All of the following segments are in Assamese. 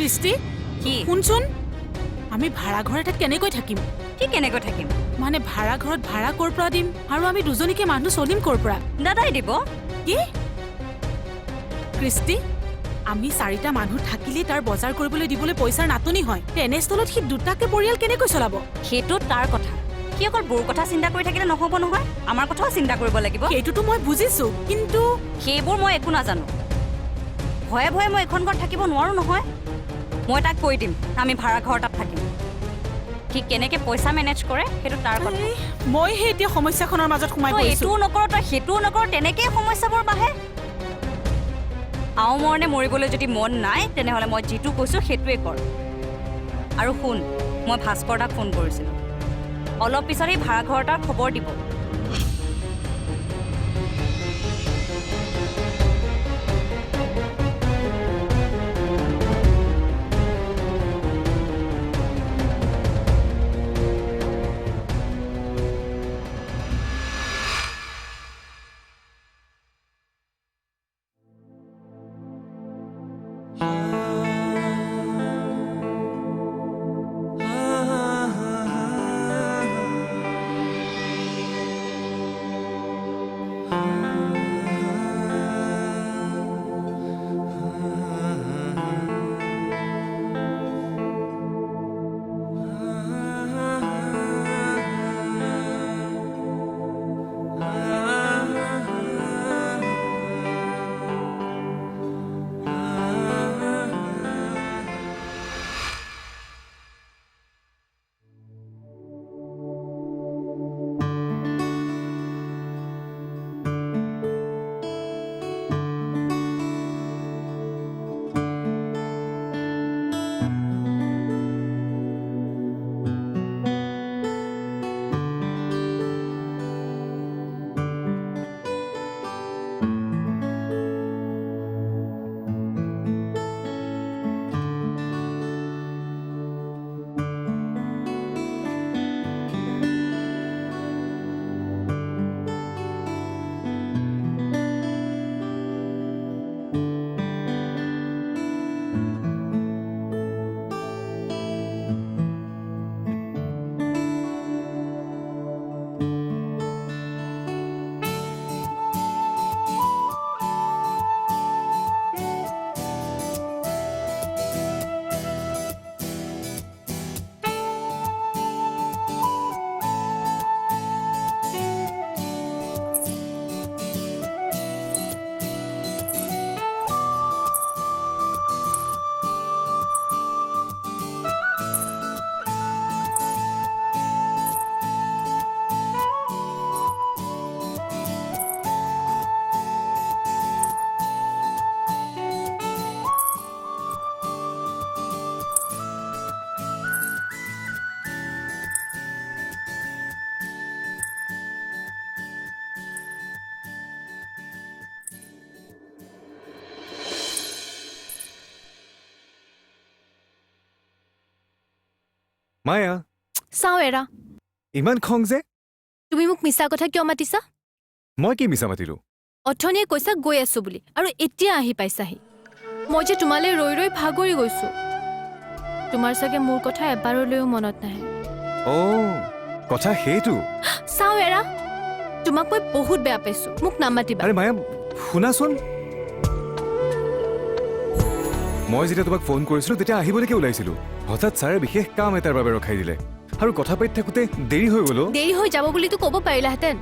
কৃষ্টি কি শুনচোন আমি ভাড়া ঘৰ এটাত কেনেকৈ থাকিম কি কেনেকৈ থাকিম মানে ভাড়া ঘৰত ভাড়া ক'ৰ পৰা দিম আৰু আমি দুজনীকে মানুহ চলিম ক'ৰ পৰা দাদাই দিব কি কৃষ্টি আমি চাৰিটা মানুহ থাকিলে তাৰ বজাৰ কৰিবলৈ দিবলৈ পইচাৰ নাটনি হয় তেনেস্থলত সি দুটাকে পৰিয়াল কেনেকৈ চলাব সেইটো তাৰ কথা সি অকল বৰ কথা চিন্তা কৰি থাকিলে নহ'ব নহয় আমাৰ কথাও চিন্তা কৰিব লাগিব সেইটোতো মই বুজিছো কিন্তু সেইবোৰ মই একো নাজানো ভয়ে ভয়ে মই এখন ঘৰত থাকিব নোৱাৰো নহয় মই তাক কৈ দিম আমি ভাড়া ঘৰ তাত থাকিম সি কেনেকৈ পইচা মেনেজ কৰে সেইটো তাৰ কথা মইহে এতিয়া সমস্যাখনৰ মাজত সোমাই তই পৰিছো এইটোও নকৰ তই সেইটোও নকৰ তেনেকেই সমস্যাবোৰ বাঢ়ে আও মৰণে মৰিবলৈ যদি মন নাই তেনেহ'লে মই যিটো কৈছোঁ সেইটোৱে কৰ আৰু শুন মই ভাস্কৰ দাক ফোন কৰিছিলোঁ অলপ পিছত এই ভাড়া ঘৰ এটাৰ খবৰ দিব মায়া চাওঁ এৰা ইমান খং যে তুমি মোক মিছা কথা কিয় মাতিছা মই কি মিছা মাতিলো অথনিয়ে কৈছা গৈ আছো বুলি আৰু এতিয়া আহি পাইছাহি মই যে তোমালৈ ৰৈ ৰৈ ভাগৰি গৈছো তোমাৰ চাগে মোৰ কথা এবাৰলৈও মনত নাহে কথা সেইটো চাওঁ এৰা তোমাক মই বহুত বেয়া পাইছো মোক নামাতিবা আৰে মায়া শুনাচোন মই যেতিয়া তোমাক ফোন কৰিছিলো তেতিয়া আহিবলৈকে ওলাইছিলো হঠাৎ ছাৰে বিশেষ কাম এটাৰ বাবে ৰখাই দিলে আৰু কথা পাতি থাকোঁতে দেৰি হৈ গ'ল দেৰি হৈ যাব বুলিতো ক'ব পাৰিলাহেঁতেন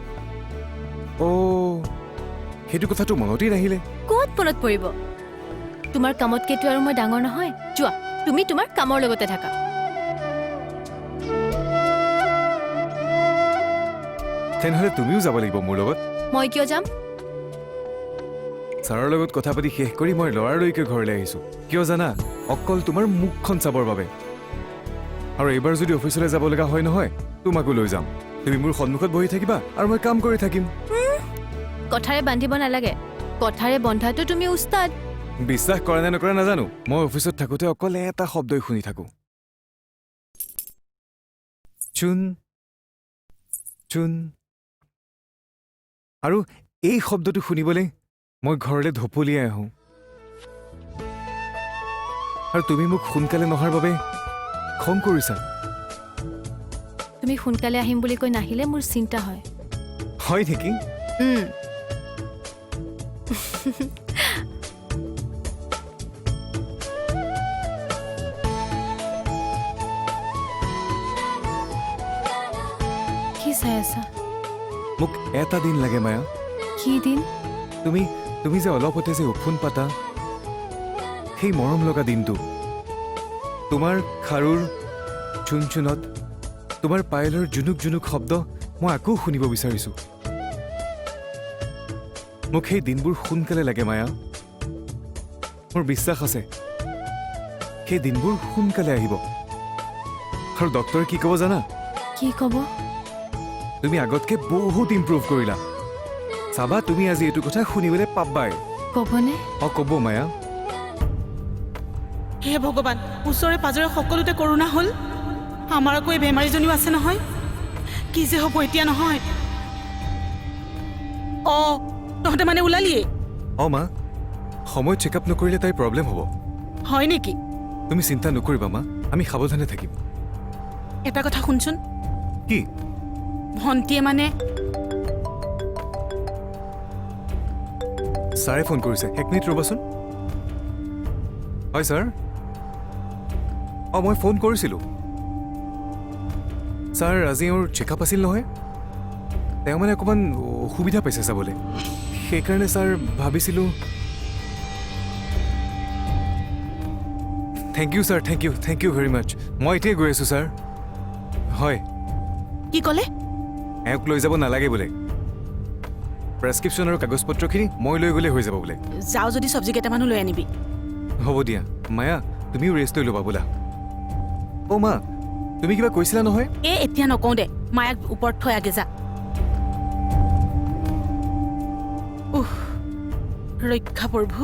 সেইটো কথাটো মনতেই নাহিলে ক'ত মনত পৰিব তোমাৰ কামতকেতো আৰু মই ডাঙৰ নহয় যোৱা তুমি তোমাৰ কামৰ লগতে থাকা তেনেহ'লে তুমিও যাব লাগিব মোৰ লগত মই কিয় যাম ছাৰৰ লগত কথা পাতি শেষ কৰি মই লৰালৈকে ঘৰলৈ আহিছো কিয় জানা অকল তোমাৰ মুখখন চাবৰ বাবে আৰু এইবাৰ যদি অফিচলৈ যাব লগা হয় নহয় তোমাকো লৈ যাম তুমি মোৰ সন্মুখত বহি থাকিবা আৰু মই কাম কৰি থাকিম কথাৰে বান্ধিব নালাগে কথাৰে বন্ধাটো তুমি উস্তাদ বিশ্বাস কৰা নে নকৰা নাজানো মই অফিচত থাকোঁতে অকল এটা শব্দই শুনি থাকো চুন চুন আৰু এই শব্দটো শুনিবলৈ মই ঘৰলৈ ঢপলিয়াই আহোঁ আৰু তুমি মোক সোনকালে নহাৰ বাবে খং কৰিছা। তুমি সোনকালে আহিম বুলি কৈ নাহিলে মোৰ চিন্তা হয়। হয় নেকি? কি চাই আছা? মোক এটা দিন লাগে মায়া। কি দিন? তুমি যে অলপতে যে উফোন পাতা, সেই মৰম লগা দিনটো। তোমাৰ খাৰুৰ চুনচুনত তোমাৰ পায়েলৰ জুনুক জুনুক শব্দ মই আকৌ শুনিব বিচাৰিছো। মোক সেই দিনবোৰ সোনকালে লাগে মায়া। মোৰ বিশ্বাস আছে সেই দিনবোৰ সোনকালে আহিব। আৰু ডক্টৰে কি ক'ব জানা? কি ক'ব? তুমি আগতকে বহুত ইম্প্ৰুভ কৰিলা। চাবা তুমি আজি এইটো কথা শুনিবলৈ পাবাই। ক'বনে? ক'ব মায়া। হে ভগৱান, ওচৰে পাজৰে সকলোতে কৰোণা হ'ল। আমাৰ আকৌ এই বেমাৰীজনীও আছে নহয়। কি যে হ'ব এতিয়া নহয়। তহঁতে মানে ওলালিয়ে? মা, সময়ত চেক আপ নকৰিলে তাইৰ প্ৰব্লেম হ'ব। হয় নেকি? তুমি চিন্তা নকৰিবা মা, আমি সাৱধানে থাকিম। এটা কথা শুনচোন। কি? ভণ্টিয়ে মানে ছাৰে ফোন কৰিছে, এক মিনিট ৰ'বাচোন। হয় ছাৰ। মই ফোন কৰিছিলোঁ। ছাৰ আজি মোৰ চেকআপ আছিল নহয়। তেওঁ মানে অকণমান অসুবিধা পাইছে চাবলৈ, সেইকাৰণে ছাৰ ভাবিছিলোঁ। Thank you sir, thank you very much. মই এতিয়াই গৈ আছোঁ ছাৰ। হয়। কি ক'লে? এওঁক লৈ যাব নালাগে বোলে। প্ৰেছক্ৰিপশ্যন আৰু কাগজ পত্ৰখিনি মই লৈ গ'লে হৈ যাব বোলে। যাওঁ যদি চব্জি কেইটামানো লৈ আনিবি। হ'ব দিয়া মায়া, তুমিও ৰেষ্ট লৈ ল'বা বোলা। মা, তুমি কিবা কৈছিলা নহয়? এতিয়া নকওঁ দে, মায়াক ওপৰত থৈ আগে যা। ৰক্ষা প্ৰভু,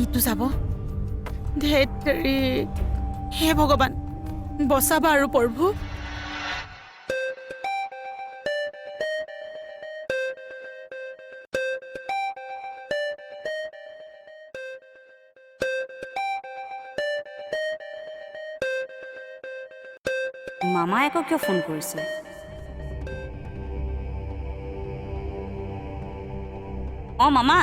ইটো যাব। ধেৎতেৰি, হে ভগৱান বচাবা আৰু প্ৰভু। মামাই আকৌ কিয় ফোন কৰিছে? মামা।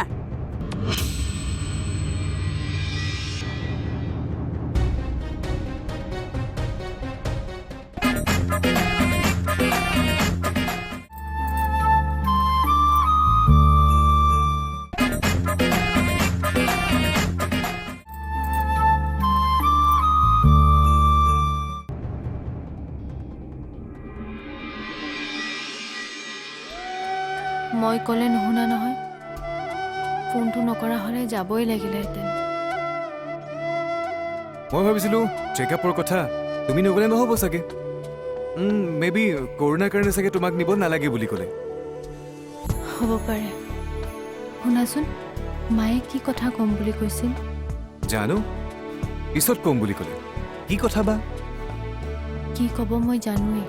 মই ক'লে নুশুনা নহয়। ফোনটো নকৰা হ'লে যাবই লাগিলেহেঁতেন। মই ভাবিছিলোঁ চেকআপৰ কথা তুমি নগ'লে নহ'ব চাগে। মেবি কৰোণাৰ কাৰণে চাগে তোমাক নিব নালাগে বুলি ক'লে। হ'ব পাৰে। শুনাচোন, মায়ে কি কথা ক'ম বুলি কৈছিল? জানো, পিছত ক'ম বুলি ক'লে। কি কথা বা? কি ক'ব মই জানোৱেই।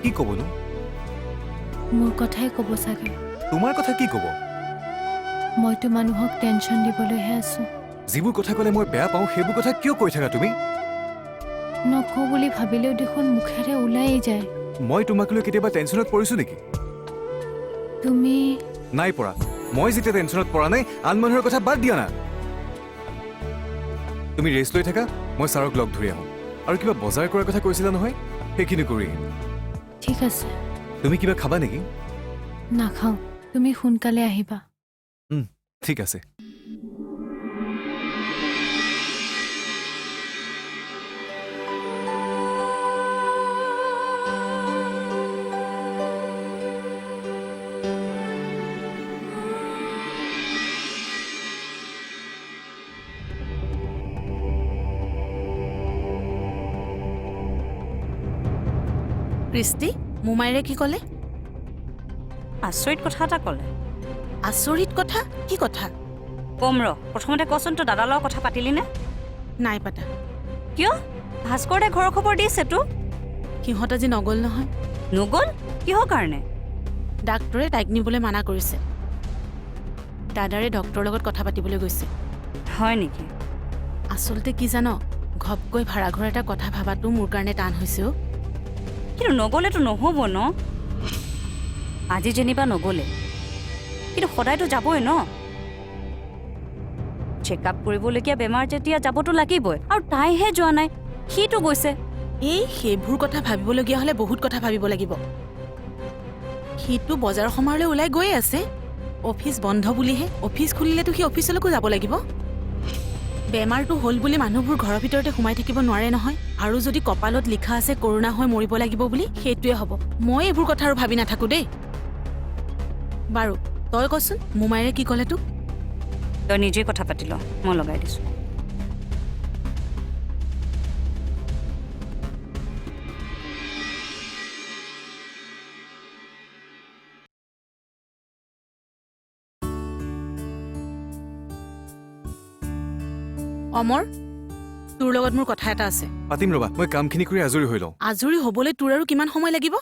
কি ক'বনো? মোৰ কথাই ক'ব চাগে। তোমাৰ কথা কি ক'ব? মইতো মানুহক টেনশ্যন দিবলৈহে আছোঁ। যিবোৰ কথা ক'লে মই বেয়া পাওঁ সেইবোৰ কথা কিয় কৈ থাকা তুমি? নকওঁ বুলি ভাবিলেও দেখোন মুখেৰে ওলায়েই যায়। মই তোমাক লৈ কেতিয়াবা টেনশ্যনত পৰিছোঁ নেকি? তুমি নাই পৰা। মই যেতিয়া টেনশ্যনত পৰা নাই, আন মানুহৰ কথা বাদ দিয়া না। তুমি ৰেষ্ট লৈ থাকা, মই ছাৰক লগ ধৰি আহোঁ। আৰু কিবা বজাৰ কৰাৰ কথা কৈছিলা নহয়, সেইখিনি কৰি আহিম। ঠিক আছে। তুমি কিবা খাবা নেকি? নাখাওঁ, তুমি সোনকালে আহিবা। ঠিক আছে। কৃষ্টি, মোমাইৰে কি ক'লে? আচৰিত কথা এটা ক'লে। আচৰিত কথা? কি কথা? কম ৰ, প্ৰথমতে কচোন তোৰ দাদাৰ লগত কথা পাতিলি নে? নাই পাতা। কিয়? ভাস্কৰদাই ঘৰৰ খবৰ দিছেতো। সিহঁত আজি নগ'ল নহয়। নগ'ল? কিহৰ কাৰণে? ডাক্তৰে তাইক নিবলৈ মানা কৰিছে। দাদাৰে ডক্টৰৰ লগত কথা পাতিবলৈ গৈছে। হয় নেকি? আচলতে কি জান, ঘপকৈ ভাড়াঘৰ এটা কথা ভাবাটো মোৰ কাৰণে টান হৈছে অ'। কিন্তু নগ'লেতো নহ'ব ন। আজি যেনিবা নগ'লে, কিন্তু সদায়তো যাবই ন। চেক আপ কৰিবলগীয়া বেমাৰ যেতিয়া যাবতো লাগিবই, আৰু তাইহে যোৱা নাই, সিটো গৈছে। সেইবোৰ কথা ভাবিবলগীয়া হ'লে বহুত কথা ভাবিব লাগিব। সিটো বজাৰ সমাৰলৈ ওলাই গৈয়ে আছে। অফিচ বন্ধ বুলিহে, অফিচ খুলিলেতো সি অফিচলৈকো যাব লাগিব। বেমাৰটো হ'ল বুলি মানুহবোৰ ঘৰৰ ভিতৰতে সোমাই থাকিব নোৱাৰে নহয়। আৰু যদি কপালত লিখা আছে কৰোণা হৈ মৰিব লাগিব বুলি, সেইটোৱে হ'ব। মই এইবোৰ কথা আৰু ভাবি নাথাকো দেই। বাৰু তই কচোন, মোমাইৰে কি ক'লে তোক? তই নিজেই কথা পাতি ল, মই লগাই দিছোঁ। অমৰ, তোৰ লগত মোৰ কথা এটা আছে। পাতিম ৰ'বা, মই কামখিনি কৰি আজৰি হৈ লওঁ। আজৰি হ'বলৈ তোৰ আৰু কিমান সময় লাগিব?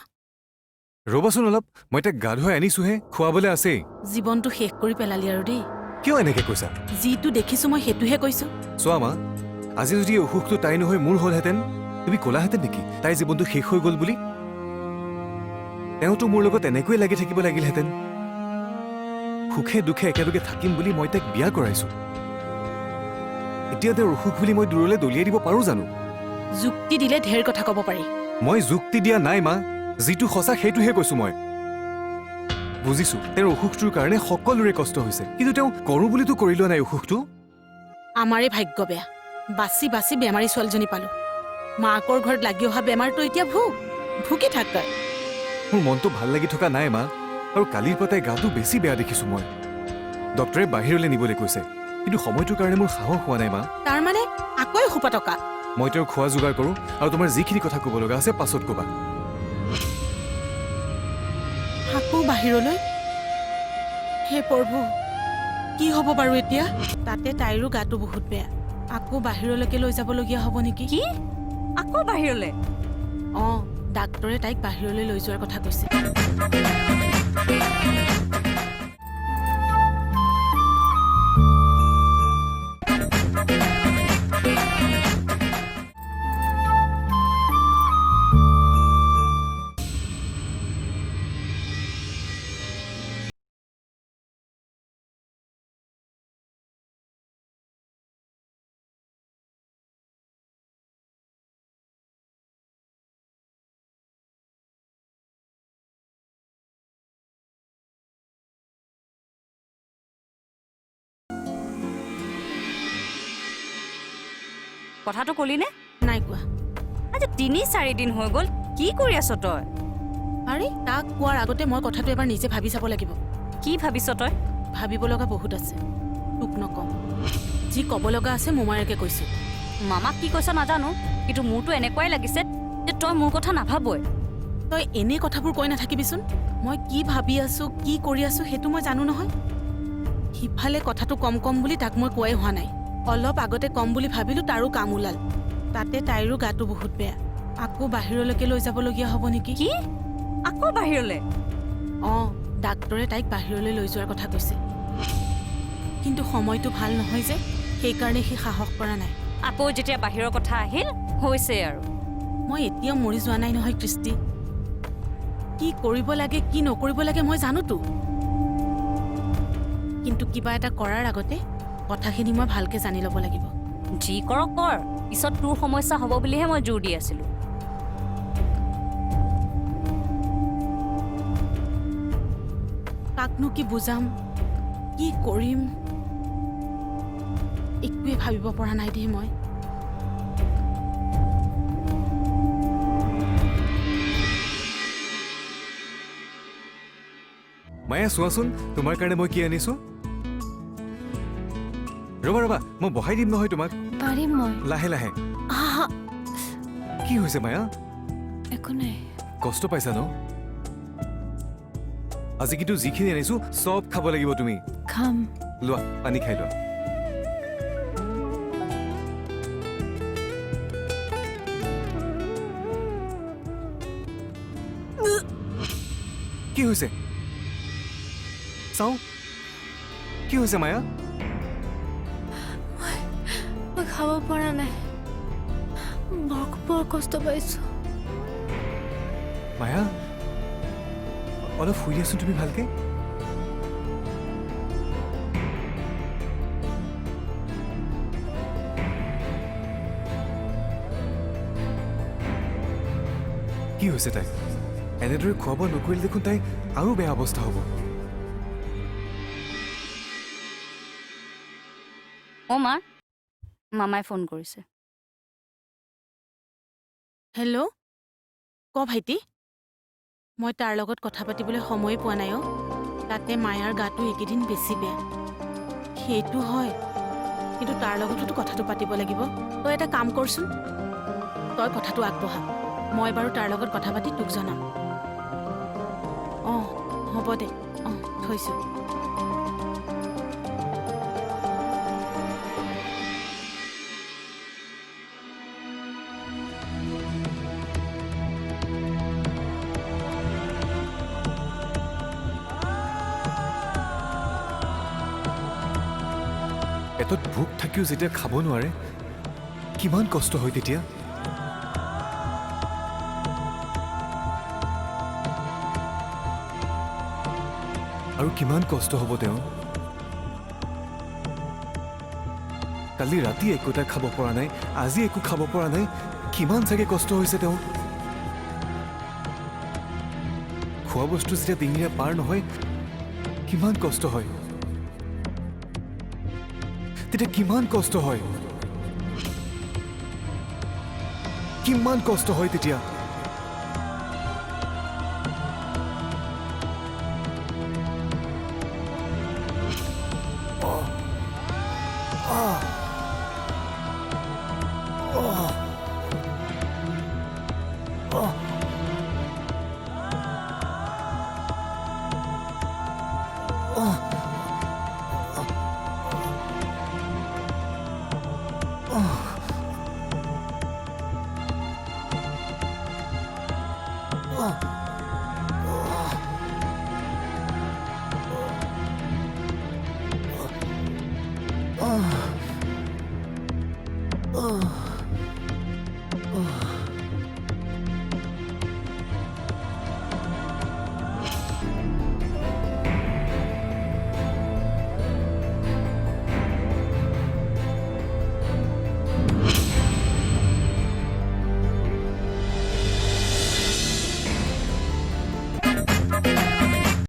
ৰ'বাচোন অলপ, মই তাক গা ধুৱাই আনিছোহে, খুৱাবলৈ আছেই। জীৱনটো শেষ কৰি পেলালি আৰু দেই। কিয় এনেকে কৈছা? যিটো দেখিছো মই সেইটোহে কৈছো। চোৱা মা, আজি যদি এই অসুখটো তাই নহয় মোৰ হ'লহেঁতেন, তুমি ক'লাহেঁতেন নেকি তাইৰ জীৱনটো শেষ হৈ গ'ল বুলি? তেওঁতো মোৰ লগত এনেকৈয়ে লাগি থাকিব লাগিলহেঁতেন। সুখে দুখে একেলগে থাকিম বুলি মই তাইক বিয়া কৰাইছো। এতিয়া তেওঁৰ অসুখ বুলি মই দূৰলৈ দলিয়াই দিব পাৰোঁ জানো? যুক্তি দিলে ঢেৰ কথা ক'ব পাৰি। মই যুক্তি দিয়া নাই মা, যিটো সঁচা সেইটোহে কৈছো মই। বুজিছো তেওঁৰ অসুখটোৰ কাৰণে সকলোৰে কষ্ট হৈছে, কিন্তু তেওঁ কৰো বুলিতো কৰি লোৱা নাই অসুখটো। আমাৰে ভাগ্য বেয়া, বাচি বাচি বেমাৰী ছোৱালীজনী পালো। মাকৰ ঘৰত লাগি অহা বেমাৰটো এতিয়া ভুকি থাক তই। মোৰ মনটো ভাল লাগি থকা নাই মা, আৰু কালিৰ পৰা তাই গাটো বেছি বেয়া দেখিছো মই। ডক্টৰে বাহিৰলৈ নিবলৈ কৈছে, কিন্তু সময়টোৰ কাৰণে মোৰ সাহস হোৱা নাই মা। তাৰমানে আকৌ এসোপা টকা? মই তেওঁৰ খোৱা যোগাৰ কৰোঁ, আৰু তোমাৰ যিখিনি কথা ক'ব লগা আছে পাছত ক'বা। আকৌ বাহিৰলৈ? হে প্ৰভু, কি হ'ব বাৰু এতিয়া? তাতে তাইৰো গাটো বহুত বেয়া, আকৌ বাহিৰলৈকে লৈ যাবলগীয়া হ'ব নেকি? কি? আকৌ বাহিৰলৈ? অঁ, ডাক্তৰে তাইক বাহিৰলৈ লৈ যোৱাৰ কথা কৈছে। কথাটো কলি নে? নাই কোৱা। আজি ৩-৪ দিন হৈ গ'ল, কি কৰি আছ তই? আৰে, তাক কোৱাৰ আগতে মই কথাটো এবাৰ নিজে ভাবি চাব লাগিব। কি ভাবিছ তই? ভাবিব লগা বহুত আছে, তোক নকওঁ। যি ক'ব লগা আছে মোমায়েকে কৈছো। মামাক কি কৈছ নাজানো, কিন্তু মোৰতো এনেকুৱাই লাগিছে যে তই মোৰ কথা নাভাবই। তই এনেই কথাবোৰ কৈ নাথাকিবিচোন। মই কি ভাবি আছো, কি কৰি আছো সেইটো মই জানো নহয়। সিফালে কথাটো কম বুলি তাক মই কোৱাই হোৱা নাই। অলপ আগতে কম বুলি ভাবিলো, তাৰো কাম ওলাল। তাতে তাইৰো গাটো বহুত বেয়া, আকৌ বাহিৰলৈকে লৈ যাবলগীয়া হ'ব নেকি? কি? আকৌ বাহিৰলৈ? অঁ, ডাক্তৰে তাইক বাহিৰলৈ লৈ যোৱাৰ কথা কৈছে, কিন্তু সময়টো ভাল নহয় যে, সেইকাৰণে সি সাহস কৰা নাই। আকৌ যেতিয়া বাহিৰৰ কথা আহিল, হৈছে আৰু। মই এতিয়াও মৰি যোৱা নাই নহয় কৃষ্টি। কি কৰিব লাগে কি নকৰিব লাগে মই জানোতো, কিন্তু কিবা এটা কৰাৰ আগতে কথাখিনি মই ভালকে জানি ল'ব লাগিব। যি কৰ কৰ, পিছত তোৰ সমস্যা হ'ব বুলিহে মই জোৰ দি আছিলো। কাকনো কি বুজাম, কি কৰিম, একোৱে ভাবিব পৰা নাই দেই মই। মায়া চোৱাচোন, তোমাৰ কাৰণে মই কি আনিছো। ৰবা, মই বহাই দিম নহয় তোমাক। পাৰিম মই। লাহে লাহে। আহা, কি হৈছে মায়া? একো নাই। কষ্ট পাইছা ন? আজি কিন্তু যিখিনি আনিছো চব খাব লাগিব তুমি। খাম। লোৱা, পানী খাই লোৱা। কি হৈছে? চাওঁ। কি হৈছে মায়া? মই খাব পৰা নাই, বৰ কষ্ট পাইছোঁ। মায়া অলপ শুই দিয়াচোন তুমি ভালকে। কি হৈছে তাই? এনেদৰে খোৱা বোৱা নকৰিলে দেখোন তাই আৰু বেয়া অৱস্থা হ'ব। অ' মা, মামাই ফোন কৰিছে। হেল্ল' ক ভাইটি। মই তাৰ লগত কথা পাতিবলৈ সময়ে পোৱা নাই অ'। তাতে মায়াৰ গাটো এইকেইদিন বেছি বেয়া। সেইটো হয়, কিন্তু তাৰ লগতোতো কথাটো পাতিব লাগিব। তই এটা কাম কৰচোন, তই কথাটো আগবঢ়া। মই বাৰু তাৰ লগত কথা পাতি তোক জনাম। অঁ হ'ব দে, অঁ থৈছোঁ। পেটত ভোক থাকিও যেতিয়া খাব নোৱাৰে কিমান কষ্ট হয় তেতিয়া। আৰু কিমান কষ্ট হ'ব তেওঁ। কালি ৰাতি একোটা খাব পৰা নাই, আজি একো খাব পৰা নাই, কিমান চাগে কষ্ট হৈছে তেওঁ। খোৱা বস্তু যেতিয়া ডিঙিৰে পাৰ নহয় কিমান কষ্ট হয়, তেতিয়া কিমান কষ্ট হয়, কিমান কষ্ট হয় তেতিয়া।